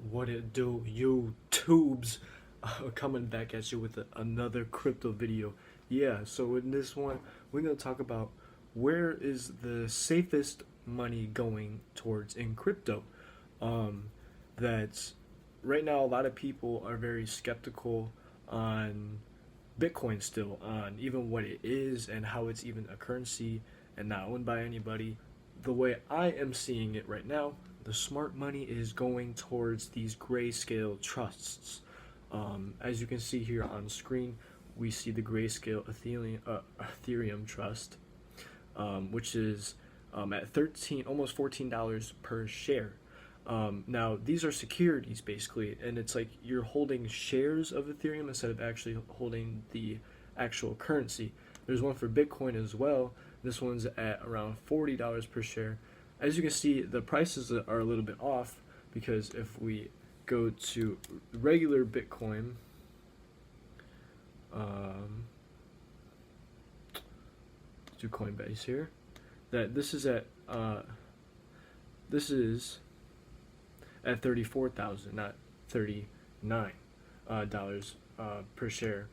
What it do, YouTubes? Coming back at you with another crypto video. Yeah, so in this one, we're going to talk about where is the safest money going towards in crypto. That's right now, a lot of people are very skeptical on Bitcoin still, on even what it is and how it's even a currency and not owned by anybody. The way I am seeing it right now, the smart money is going towards these grayscale trusts. As you can see here on screen, we see the grayscale Ethereum trust, which is at almost $14 per share. Now, these are securities basically, and it's like you're holding shares of Ethereum instead of actually holding the actual currency. There's one for Bitcoin as well. This one's at around $40 per share. As you can see, the prices are a little bit off because if we go to regular Bitcoin, to Coinbase here, that this is at 34,000, not $39 per share.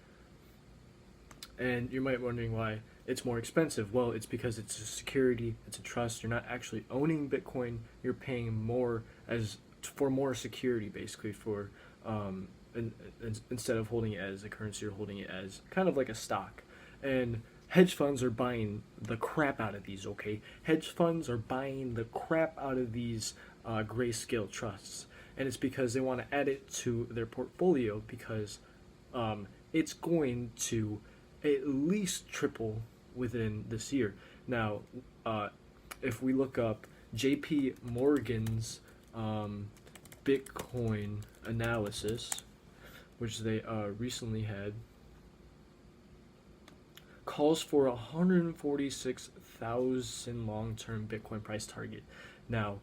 And you might be wondering why it's more expensive. Well, it's because it's a security, it's a trust. You're not actually owning Bitcoin. You're paying more for more security, basically, for instead of holding it as a currency, you're holding it as kind of like a stock. And hedge funds are buying the crap out of these. Okay, hedge funds are buying the crap out of these grayscale trusts, and it's because they want to add it to their portfolio because it's going to at least triple within this year. Now, if we look up JP Morgan's Bitcoin analysis, which they recently had, calls for 146,000 long-term Bitcoin price target. Now,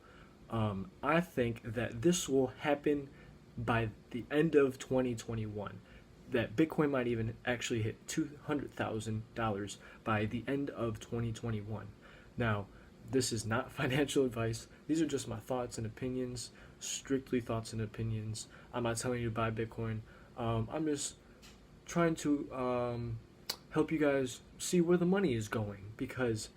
I think that this will happen by the end of 2021. That Bitcoin might even actually hit $200,000 by the end of 2021. Now, this is not financial advice. These are just my thoughts and opinions, strictly thoughts and opinions. I'm not telling you to buy Bitcoin. I'm just trying to help you guys see where the money is going because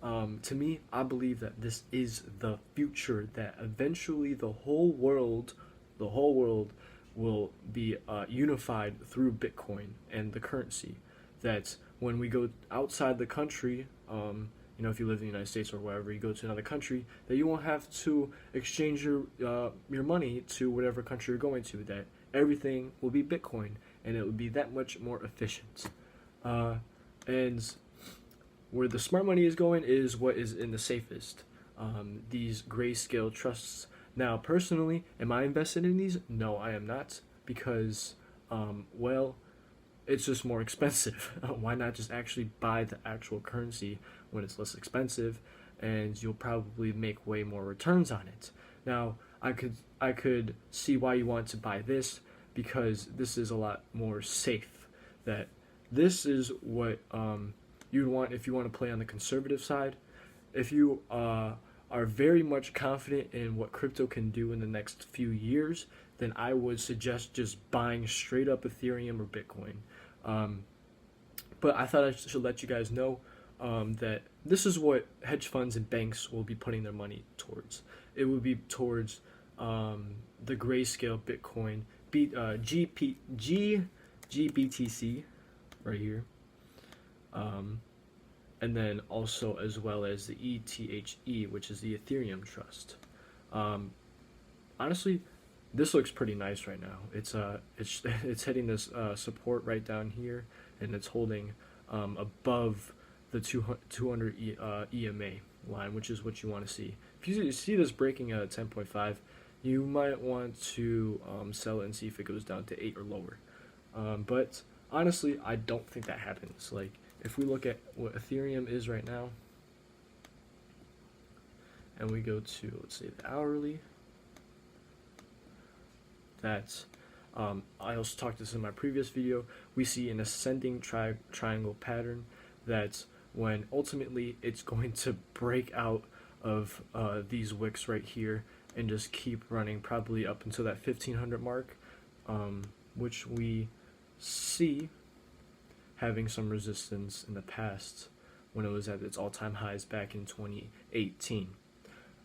to me, I believe that this is the future, that eventually the whole world will be unified through Bitcoin and the currency. That when we go outside the country, if you live in the United States or wherever, you go to another country, that you won't have to exchange your money to whatever country you're going to. That everything will be Bitcoin, and it will be that much more efficient. And where the smart money is going is what is in the safest. These grayscale trusts. Now, personally, am I invested in these? No, I am not, because, it's just more expensive. Why not just actually buy the actual currency when it's less expensive, and you'll probably make way more returns on it. Now, I could see why you want to buy this, because this is a lot more safe. That this is what you'd want if you want to play on the conservative side. If you are very much confident in what crypto can do in the next few years, then I would suggest just buying straight up Ethereum or Bitcoin. But I thought I should let you guys know that this is what hedge funds and banks will be putting their money towards. It would be towards the grayscale Bitcoin, GBTC, right here. And then also as well as the ETHE, which is the Ethereum trust. Honestly, this looks pretty nice right now. It's hitting this support right down here, and it's holding above the 200 EMA line, which is what you want to see. If you see this breaking at 10.5, you might want to sell it and see if it goes down to 8 or lower. But honestly, I don't think that happens. Like, if we look at what Ethereum is right now, and we go to, let's say, the hourly, that's, I also talked this in my previous video, we see an ascending triangle pattern. That's when ultimately it's going to break out of these wicks right here, and just keep running probably up until that 1500 mark, which we see having some resistance in the past when it was at its all-time highs back in 2018.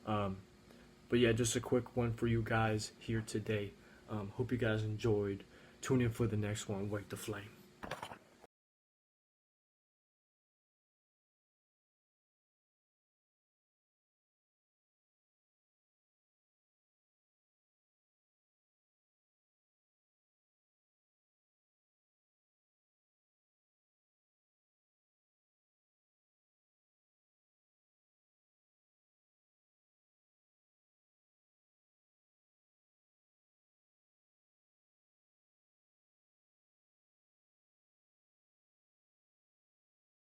But yeah, just a quick one for you guys here today. Hope you guys enjoyed. Tune in for the next one. Wake the flame.